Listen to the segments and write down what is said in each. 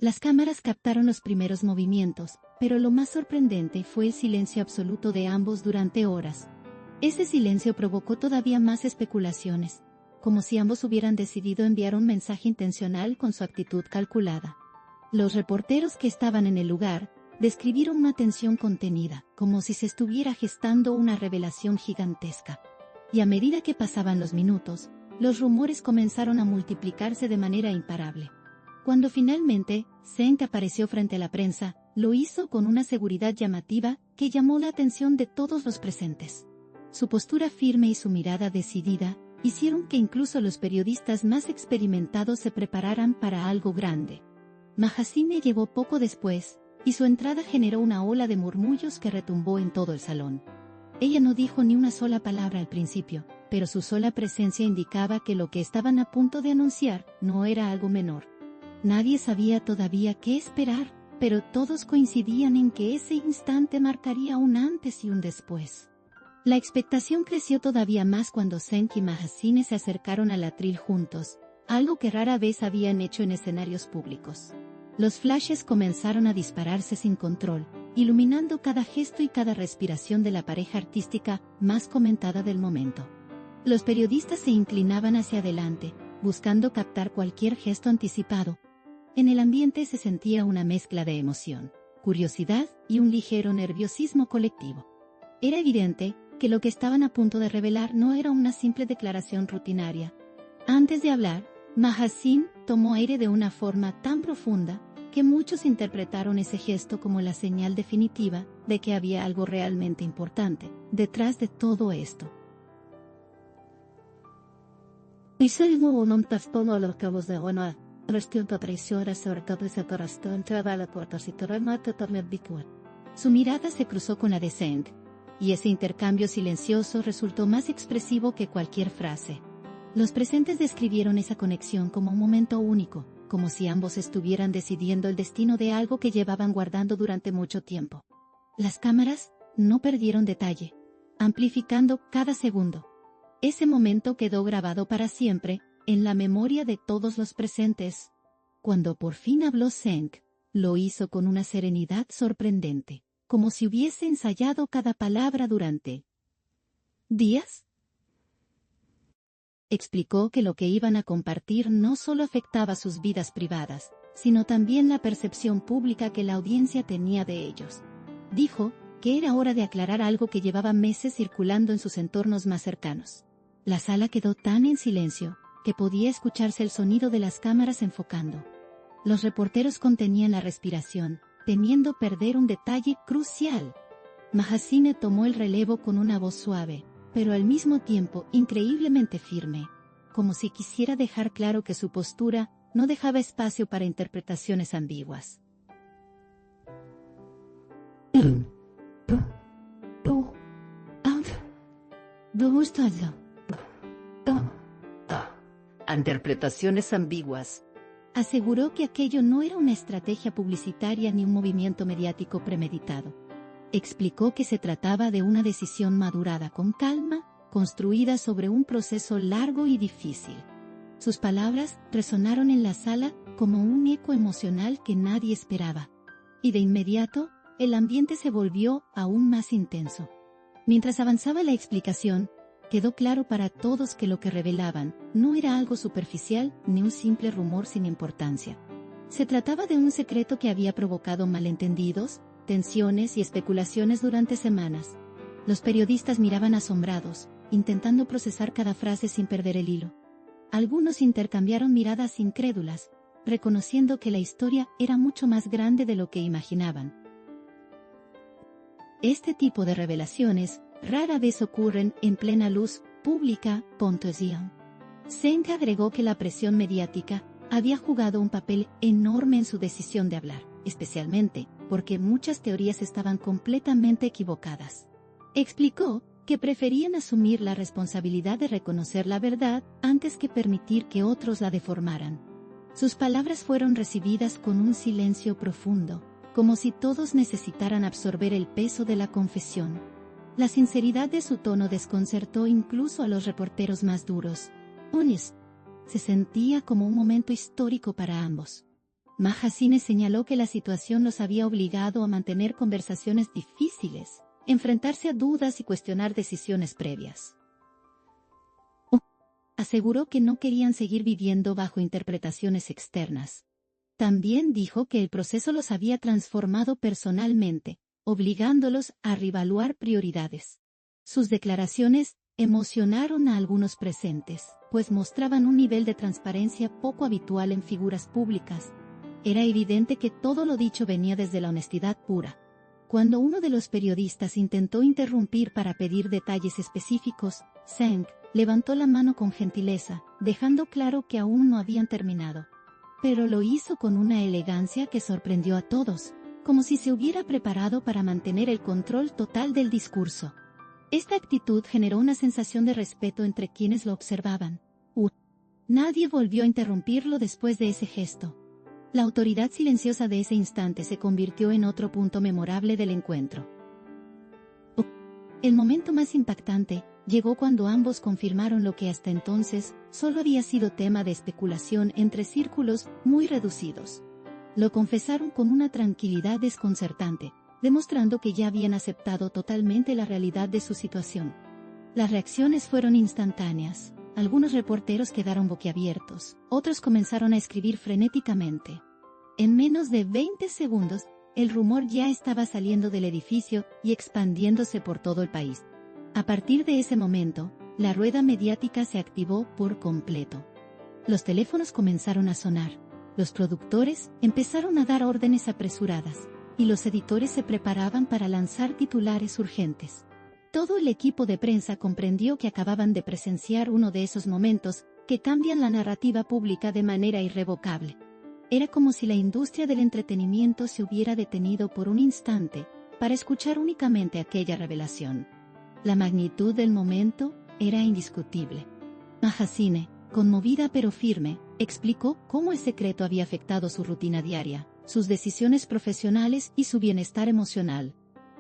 Las cámaras captaron los primeros movimientos, pero lo más sorprendente fue el silencio absoluto de ambos durante horas. Ese silencio provocó todavía más especulaciones, como si ambos hubieran decidido enviar un mensaje intencional con su actitud calculada. Los reporteros que estaban en el lugar describieron una tensión contenida, como si se estuviera gestando una revelación gigantesca. Y a medida que pasaban los minutos, los rumores comenzaron a multiplicarse de manera imparable. Cuando finalmente Zeng apareció frente a la prensa, lo hizo con una seguridad llamativa que llamó la atención de todos los presentes. Su postura firme y su mirada decidida hicieron que incluso los periodistas más experimentados se prepararan para algo grande. Mahasine llegó poco después, y su entrada generó una ola de murmullos que retumbó en todo el salón. Ella no dijo ni una sola palabra al principio, pero su sola presencia indicaba que lo que estaban a punto de anunciar no era algo menor. Nadie sabía todavía qué esperar, pero todos coincidían en que ese instante marcaría un antes y un después. La expectación creció todavía más cuando Zeng y Mahasine se acercaron al atril juntos, algo que rara vez habían hecho en escenarios públicos. Los flashes comenzaron a dispararse sin control, iluminando cada gesto y cada respiración de la pareja artística más comentada del momento. Los periodistas se inclinaban hacia adelante, buscando captar cualquier gesto anticipado. En el ambiente se sentía una mezcla de emoción, curiosidad y un ligero nerviosismo colectivo. Era evidente que lo que estaban a punto de revelar no era una simple declaración rutinaria. Antes de hablar, Mahasine tomó aire de una forma tan profunda que muchos interpretaron ese gesto como la señal definitiva de que había algo realmente importante detrás de todo esto. Su mirada se cruzó con la de Zeng, y ese intercambio silencioso resultó más expresivo que cualquier frase. Los presentes describieron esa conexión como un momento único, como si ambos estuvieran decidiendo el destino de algo que llevaban guardando durante mucho tiempo. Las cámaras no perdieron detalle, amplificando cada segundo. Ese momento quedó grabado para siempre, en la memoria de todos los presentes. Cuando por fin habló Zeng, lo hizo con una serenidad sorprendente, como si hubiese ensayado cada palabra durante días. Explicó que lo que iban a compartir no solo afectaba sus vidas privadas, sino también la percepción pública que la audiencia tenía de ellos. Dijo que era hora de aclarar algo que llevaba meses circulando en sus entornos más cercanos. La sala quedó tan en silencio que podía escucharse el sonido de las cámaras enfocando. Los reporteros contenían la respiración, temiendo perder un detalle crucial. Mahasine tomó el relevo con una voz suave, pero al mismo tiempo increíblemente firme, como si quisiera dejar claro que su postura no dejaba espacio para interpretaciones ambiguas. Interpretaciones ambiguas. Aseguró que aquello no era una estrategia publicitaria ni un movimiento mediático premeditado. Explicó que se trataba de una decisión madurada con calma, construida sobre un proceso largo y difícil. Sus palabras resonaron en la sala como un eco emocional que nadie esperaba. Y de inmediato, el ambiente se volvió aún más intenso. Mientras avanzaba la explicación, quedó claro para todos que lo que revelaban no era algo superficial ni un simple rumor sin importancia. Se trataba de un secreto que había provocado malentendidos, tensiones y especulaciones durante semanas. Los periodistas miraban asombrados, intentando procesar cada frase sin perder el hilo. Algunos intercambiaron miradas incrédulas, reconociendo que la historia era mucho más grande de lo que imaginaban. Este tipo de revelaciones rara vez ocurren en plena luz pública. Zeng agregó que la presión mediática había jugado un papel enorme en su decisión de hablar, especialmente porque muchas teorías estaban completamente equivocadas. Explicó que preferían asumir la responsabilidad de reconocer la verdad antes que permitir que otros la deformaran. Sus palabras fueron recibidas con un silencio profundo, como si todos necesitaran absorber el peso de la confesión. La sinceridad de su tono desconcertó incluso a los reporteros más duros. Se sentía como un momento histórico para ambos. Magazine señaló que la situación los había obligado a mantener conversaciones difíciles, enfrentarse a dudas y cuestionar decisiones previas. Aseguró que no querían seguir viviendo bajo interpretaciones externas. También dijo que el proceso los había transformado personalmente, obligándolos a reevaluar prioridades. Sus declaraciones emocionaron a algunos presentes, pues mostraban un nivel de transparencia poco habitual en figuras públicas. Era evidente que todo lo dicho venía desde la honestidad pura. Cuando uno de los periodistas intentó interrumpir para pedir detalles específicos, Zheng levantó la mano con gentileza, dejando claro que aún no habían terminado. Pero lo hizo con una elegancia que sorprendió a todos, como si se hubiera preparado para mantener el control total del discurso. Esta actitud generó una sensación de respeto entre quienes lo observaban. Nadie volvió a interrumpirlo después de ese gesto. La autoridad silenciosa de ese instante se convirtió en otro punto memorable del encuentro. El momento más impactante llegó cuando ambos confirmaron lo que hasta entonces solo había sido tema de especulación entre círculos muy reducidos. Lo confesaron con una tranquilidad desconcertante, demostrando que ya habían aceptado totalmente la realidad de su situación. Las reacciones fueron instantáneas. Algunos reporteros quedaron boquiabiertos, otros comenzaron a escribir frenéticamente. En menos de 20 segundos, el rumor ya estaba saliendo del edificio y expandiéndose por todo el país. A partir de ese momento, la rueda mediática se activó por completo. Los teléfonos comenzaron a sonar, los productores empezaron a dar órdenes apresuradas, y los editores se preparaban para lanzar titulares urgentes. Todo el equipo de prensa comprendió que acababan de presenciar uno de esos momentos que cambian la narrativa pública de manera irrevocable. Era como si la industria del entretenimiento se hubiera detenido por un instante para escuchar únicamente aquella revelación. La magnitud del momento era indiscutible. Magazine, conmovida pero firme, explicó cómo el secreto había afectado su rutina diaria, sus decisiones profesionales y su bienestar emocional.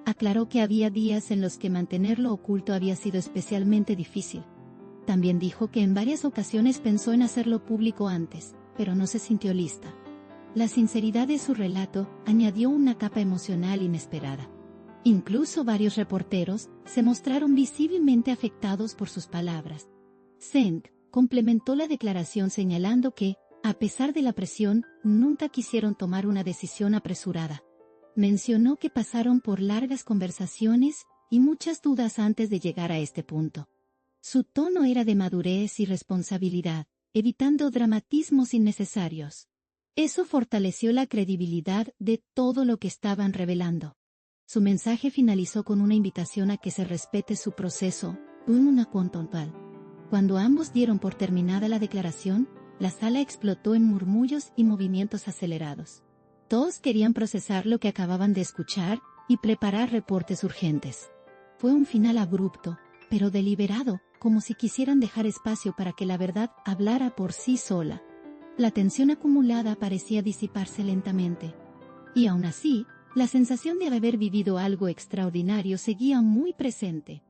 Aclaró que había días en los que mantenerlo oculto había sido especialmente difícil. También dijo que en varias ocasiones pensó en hacerlo público antes, pero no se sintió lista. La sinceridad de su relato añadió una capa emocional inesperada. Incluso varios reporteros se mostraron visiblemente afectados por sus palabras. Zheng complementó la declaración señalando que, a pesar de la presión, nunca quisieron tomar una decisión apresurada. Mencionó que pasaron por largas conversaciones y muchas dudas antes de llegar a este punto. Su tono era de madurez y responsabilidad, evitando dramatismos innecesarios. Eso fortaleció la credibilidad de todo lo que estaban revelando. Su mensaje finalizó con una invitación a que se respete su proceso, Cuando ambos dieron por terminada la declaración, la sala explotó en murmullos y movimientos acelerados. Todos querían procesar lo que acababan de escuchar y preparar reportes urgentes. Fue un final abrupto, pero deliberado, como si quisieran dejar espacio para que la verdad hablara por sí sola. La tensión acumulada parecía disiparse lentamente. Y aún así, la sensación de haber vivido algo extraordinario seguía muy presente.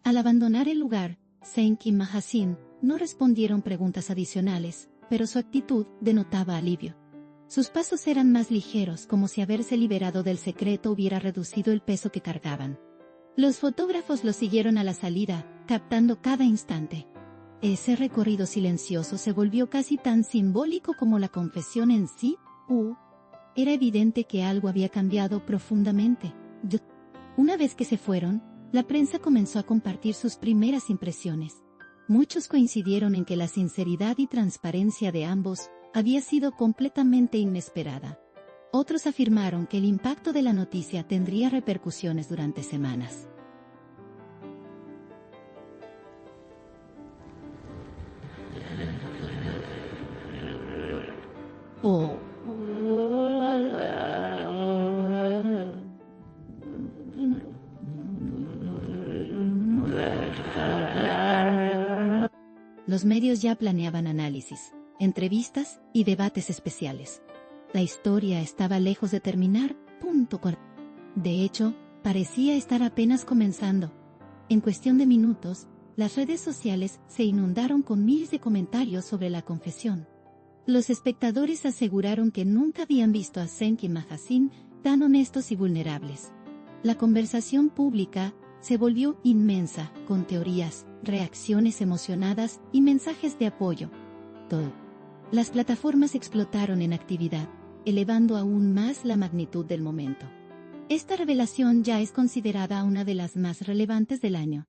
Al abandonar el lugar, Zheng y Magazine no respondieron preguntas adicionales, pero su actitud denotaba alivio. Sus pasos eran más ligeros, como si haberse liberado del secreto hubiera reducido el peso que cargaban. Los fotógrafos los siguieron a la salida, captando cada instante. Ese recorrido silencioso se volvió casi tan simbólico como la confesión en sí. Era evidente que algo había cambiado profundamente. Una vez que se fueron, la prensa comenzó a compartir sus primeras impresiones. Muchos coincidieron en que la sinceridad y transparencia de ambos había sido completamente inesperada. Otros afirmaron que el impacto de la noticia tendría repercusiones durante semanas. Los medios ya planeaban análisis, entrevistas y debates especiales. La historia estaba lejos de terminar. De hecho, parecía estar apenas comenzando. En cuestión de minutos, las redes sociales se inundaron con miles de comentarios sobre la confesión. Los espectadores aseguraron que nunca habían visto a Cenk y Magazine tan honestos y vulnerables. La conversación pública se volvió inmensa, con teorías, reacciones emocionadas y mensajes de apoyo. Todo. Las plataformas explotaron en actividad, elevando aún más la magnitud del momento. Esta revelación ya es considerada una de las más relevantes del año.